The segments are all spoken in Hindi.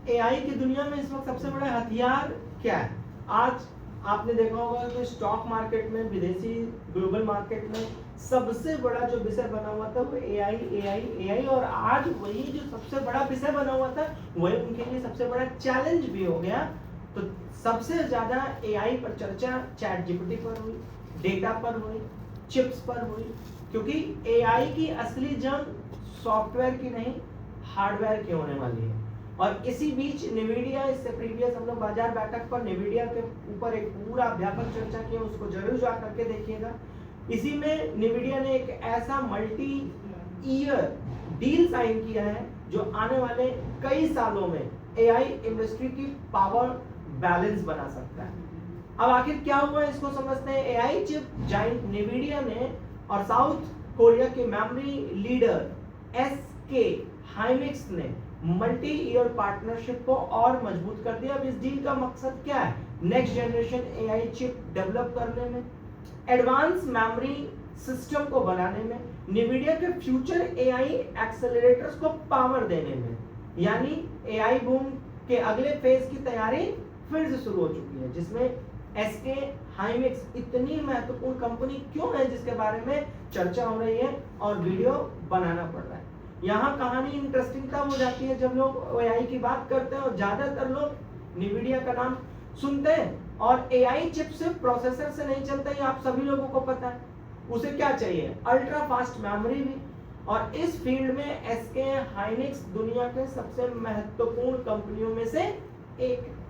एआई की दुनिया में इस वक्त सबसे बड़ा हथियार क्या है? आज आपने देखा होगा कि स्टॉक मार्केट में, विदेशी ग्लोबल मार्केट में सबसे बड़ा जो विषय बना हुआ था वो एआई एआई एआई, और आज वही जो सबसे बड़ा विषय बना हुआ था वही उनके लिए सबसे बड़ा चैलेंज भी हो गया। तो सबसे ज्यादा एआई पर चर्चा चैट जीपीटी पर हुई, डेटा पर हुई, चिप्स पर हुई, क्योंकि एआई की असली जंग सॉफ्टवेयर की नहीं हार्डवेयर की होने वाली है। और इसी बीच निविडिया, इससे प्रीवियस हम लोग बाजार बैठक पर निविडिया के ऊपर एक पूरा व्यापक चर्चा किया, उसको जरूर जा करके देखिएगा। इसी में निविडिया ने एक ऐसा मल्टी ईयर डील साइन किया है जो आने वाले कई सालों में एआई इंडस्ट्री की पावर बैलेंस बना सकता है। अब आखिर क्या हुआ इसको समझते हैं। एआई चिप जायंट निविडिया ने और साउथ कोरिया के मेमोरी लीडर एसके हाइनिक्स ने मल्टी ईयर पार्टनरशिप को और मजबूत कर दिया। अब इस डील का मकसद क्या है? Next generation AI chip develop करने में, एडवांस मेमोरी सिस्टम को बनाने में, निविडिया के फ्यूचर एआई एक्सेलरेटर्स को पावर देने में। यानी एआई बूम के अगले फेज की तैयारी फिर से शुरू हो चुकी है, जिसमें एसके हाइनिक्स इतनी महत्वपूर्ण कंपनी क्यों है जिसके बारे में चर्चा हो रही है और वीडियो बनाना पड़ रहा है। यहाँ कहानी इंटरेस्टिंग तब हो जाती है जब लोग एआई की बात करते हैं और ज्यादातर लोग निविडिया का नाम सुनते हैं, और एआई चिप सिर्फ प्रोसेसर से नहीं चलता, ये आप सभी लोगों को पता है। उसे क्या चाहिए? अल्ट्रा फास्ट मेमोरी भी। और इस फील्ड में एसके हाइनिक्स दुनिया के सबसे महत्वपूर्ण कंपनियों में से एक है।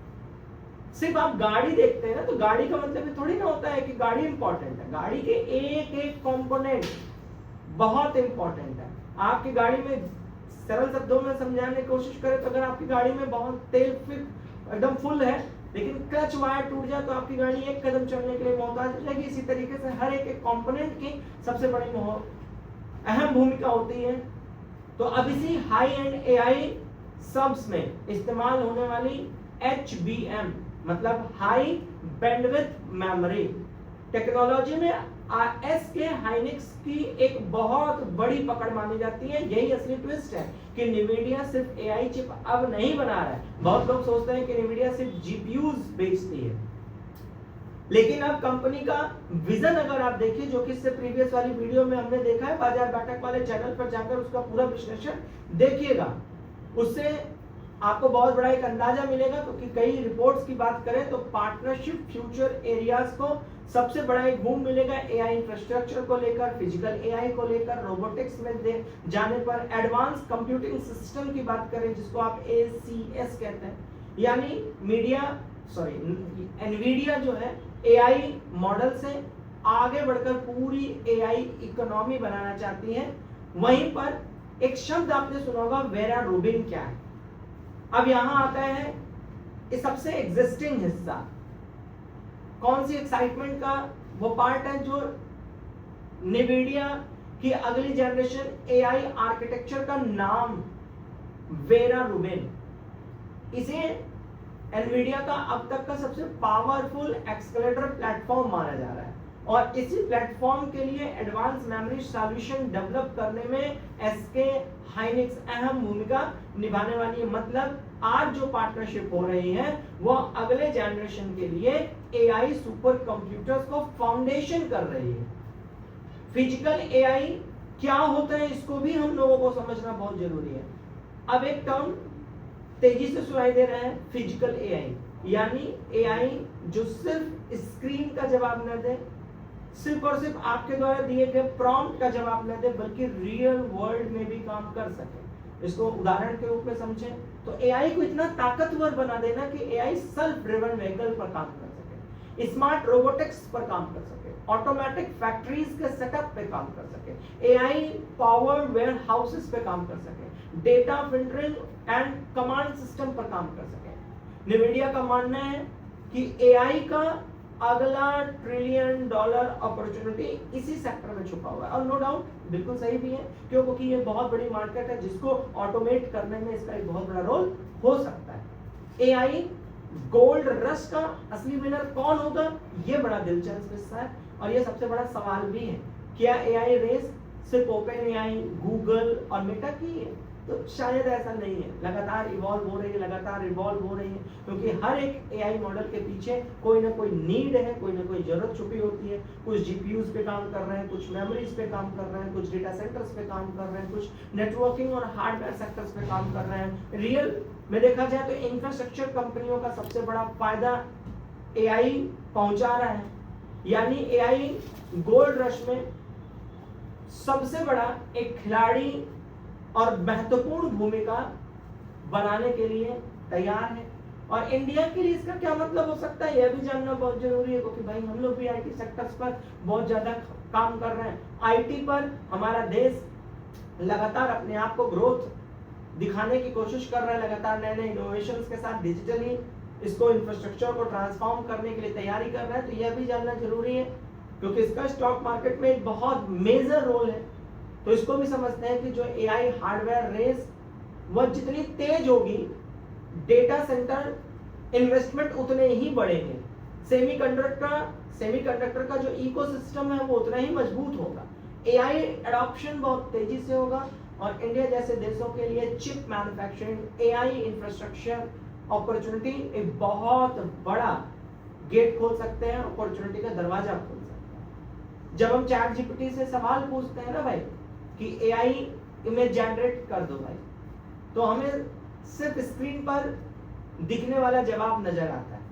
सिर्फ आप गाड़ी देखते हैं ना, तो गाड़ी का मतलब ये थोड़ी ना होता है कि गाड़ी इंपॉर्टेंट है। गाड़ी के एक एक कंपोनेंट बहुत इंपॉर्टेंट है। आपकी गाड़ी में, सरल शब्दों में समझाने की कोशिश करें तो, अगर आपकी गाड़ी में बहुत तेल एकदम फुल है लेकिन क्लच वायर टूट जाए तो आपकी गाड़ी एक कदम चलने के लिए मोहताज हो जाएगी। इसी तरीके से हर एक कंपोनेंट की सबसे बड़ी अहम भूमिका होती है। तो अब इसी हाई एंड एआई सब्स में इस्तेमाल होने वाली HBM मतलब हाई बैंडविड्थ मेमोरी टेक्नोलॉजी में एसके हाइनिक्स की एक बहुत बड़ी पकड़ मानी जाती है। यही असली ट्विस्ट है कि निविडिया सिर्फ एआई चिप अब नहीं बना रहा है। बहुत लोग सोचते हैं कि निविडिया सिर्फ जीपीयूज बेचती है, लेकिन अब कंपनी का विजन अगर आप देखिए, जो कि इससे प्रीवियस वाली वीडियो में हमने देखा है, बाजार बैठक वाले चैनल पर जाकर उसका पूरा विश्लेषण देखिएगा, उससे आपको बहुत बड़ा एक अंदाजा मिलेगा। क्योंकि कई रिपोर्ट्स की बात करें तो पार्टनरशिप फ्यूचर एरियाज को सबसे बड़ा एक बूम मिलेगा एआई इंफ्रास्ट्रक्चर को लेकर, फिजिकल एआई को लेकर, रोबोटिक्स में जाने पर, एडवांस कंप्यूटिंग सिस्टम की बात करें जिसको आप ACS कहते हैं, यानी एनवीडिया जो है एआई मॉडल से आगे बढ़कर पूरी एआई इकोनॉमी बनाना चाहती है। वहीं पर एक शब्द आपने सुना होगा, वेरा रूबिन क्या है। अब यहां आता है इस सबसे एग्जिस्टिंग हिस्सा, कौन सी एक्साइटमेंट का वो पार्ट है जो निविडिया की अगली जनरेशन एआई आर्किटेक्चर का नाम वेरा रूबिन। इसे एनवीडिया का अब तक का सबसे पावरफुल एक्सेलरेटर प्लेटफॉर्म माना जा रहा है, और इसी प्लेटफॉर्म के लिए एडवांस मेमोरी सॉल्यूशन डेवलप करने में एसके हाइनिक्स अहम भूमिका निभाने वाली है। मतलब आज जो पार्टनरशिप हो रही है वो अगले जनरेशन के लिए एआई सुपर कंप्यूटर्स को फाउंडेशन कर रही है। फिजिकल एआई क्या होता है इसको भी हम लोगों को समझना बहुत जरूरी है। अब एक टर्म तेजी से सुनाई दे रहा है, फिजिकल एआई, यानी एआई जो सिर्फ स्क्रीन का जवाब न दे, सिर्फ और सिर्फ आपके द्वारा दिए गए प्रॉम्प्ट का जवाब न दे, बल्कि रियल वर्ल्ड में भी काम कर सके। इसको उदाहरण के रूप में समझें तो एआई को इतना ताकतवर बना देना कि एआई सेल्फ ड्रिवन व्हीकल पर काम कर सके, स्मार्ट रोबोटिक्स पर काम कर सके, ऑटोमेटिक फैक्ट्रीज के सेटअप पे काम कर सके, एआई पावर्ड वेयर हाउसेस पे काम कर सके, data filtering and command system पर काम कर सके। निविडिया का मानना है कि एआई का अगला $1 ट्रिलियन अपॉर्चुनिटी इसी सेक्टर में छुपा हुआ है। और नो डाउट बिल्कुल सही भी है, क्योंकि ये बहुत बड़ी मार्केट है जिसको ऑटोमेट करने में इसका एक बहुत बड़ा रोल हो सकता है। एआई गोल्ड रश का असली विनर कौन होगा, ये बड़ा दिलचस्प हिस्सा है, और ये सबसे बड़ा सवाल भी है। क्या एआई रेस सिर्फ ओपन एआई, गूगल और मेटा की है, तो शायद ऐसा नहीं है, लगातार इवॉल्व हो रही है, लगातार रिवॉल्व हो रही है, क्योंकि हर एक एआई मॉडल के पीछे कोई ना कोई नीड है, कोई ना कोई जरूरत छुपी होती है। कुछ जीपीयूज पे काम कर रहे हैं, कुछ मेमोरीज पे काम कर रहे हैं, कुछ डेटा सेंटर्स पे काम कर रहे हैं, कुछ नेटवर्किंग और हार्डवेयर सेक्टर्स पे काम कर रहे हैं। रियल में देखा जाए तो इंफ्रास्ट्रक्चर कंपनियों का सबसे बड़ा फायदा एआई पहुंचा रहा है, यानी एआई गोल्ड रश में सबसे बड़ा एक खिलाड़ी और महत्वपूर्ण भूमिका बनाने के लिए तैयार है। और इंडिया के लिए इसका क्या मतलब हो सकता है, यह भी जानना बहुत जरूरी है, क्योंकि भाई हम लोग भी आईटी सेक्टर्स पर बहुत ज्यादा काम कर रहे हैं। आईटी पर हमारा देश लगातार अपने आप को ग्रोथ दिखाने की कोशिश कर रहा है, लगातार नए नए इनोवेशंस के साथ डिजिटली इसको इंफ्रास्ट्रक्चर को ट्रांसफॉर्म करने के लिए तैयारी कर रहा है। तो यह भी जानना जरूरी है, क्योंकि इसका स्टॉक मार्केट में एक बहुत मेजर रोल है। तो इसको भी समझते हैं कि जो एआई हार्डवेयर रेस वह जितनी तेज होगी, डेटा सेंटर इन्वेस्टमेंट उतने ही बढ़ेंगे, सेमीकंडक्टर का जो इकोसिस्टम है वो उतना ही मजबूत होगा, एआई एडॉप्शन बहुत तेजी से होगा। और इंडिया जैसे देशों के लिए chip manufacturing, AI infrastructure opportunity एक बहुत बड़ा गेट खोल सकते हैं, अपॉर्चुनिटी का दरवाजा खोल सकते हैं। जब हम चैट जीपीटी से सवाल पूछते हैं ना भाई कि एआई इमेज जनरेट कर दो भाई, तो हमें सिर्फ स्क्रीन पर दिखने वाला जवाब नजर आता है,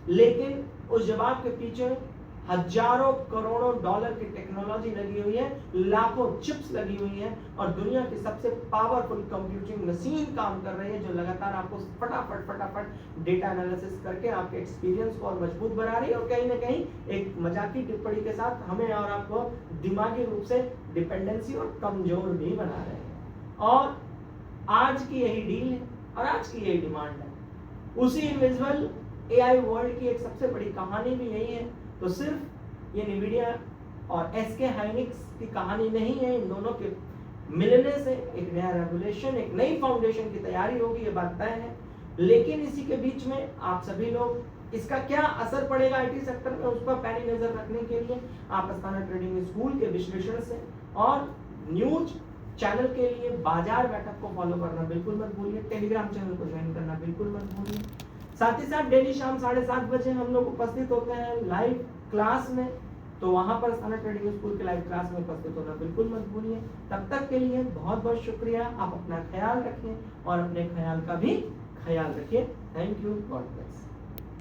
लेकिन उस जवाब के पीछे हजारों करोड़ों डॉलर की टेक्नोलॉजी लगी हुई है, लाखों चिप्स लगी हुई है, और दुनिया की सबसे पावरफुल कंप्यूटिंग मशीन काम कर रही है, जो लगातार आपको फटाफट डेटा एनालिसिस करके आपके एक्सपीरियंस को और मजबूत बना रही है, और कहीं ना कहीं एक मजाकी टिप्पणी के साथ हमें और आपको दिमागी रूप से डिपेंडेंसी और कमजोर भी बना रहे हैं। और आज की यही डील है और आज की यही डिमांड है। उसी इनविजिबल एआई वर्ल्ड की एक सबसे बड़ी कहानी भी यही है। तो सिर्फ ये NVIDIA और SK हाइनिक्स की कहानी नहीं है, इन दोनों के मिलने से एक नया रेवोल्यूशन, एक नई फाउंडेशन की तैयारी होगी, ये बात तय है। लेकिन इसी के बीच में आप सभी लोग इसका क्या असर पड़ेगा आईटी सेक्टर में, उस पर पैनी नजर रखने के लिए आप अस्थाना ट्रेडिंग स्कूल के विश्लेषण से और न्यूज चैनल के लिए बाजार बैठक को फॉलो करना बिल्कुल मत भूलिए, टेलीग्राम चैनल को ज्वाइन करना बिल्कुल मत भूलिए। साथ ही साथ डेली शाम 7:30 बजे हम लोग उपस्थित होते हैं लाइव क्लास में, तो वहां पर अस्थाना ट्रेडिंग स्कूल के लाइव क्लास में उपस्थित होना बिल्कुल मत भूलिए। तब तक के लिए बहुत बहुत शुक्रिया, आप अपना ख्याल रखें और अपने ख्याल का भी ख्याल रखिए। Thank you, God bless.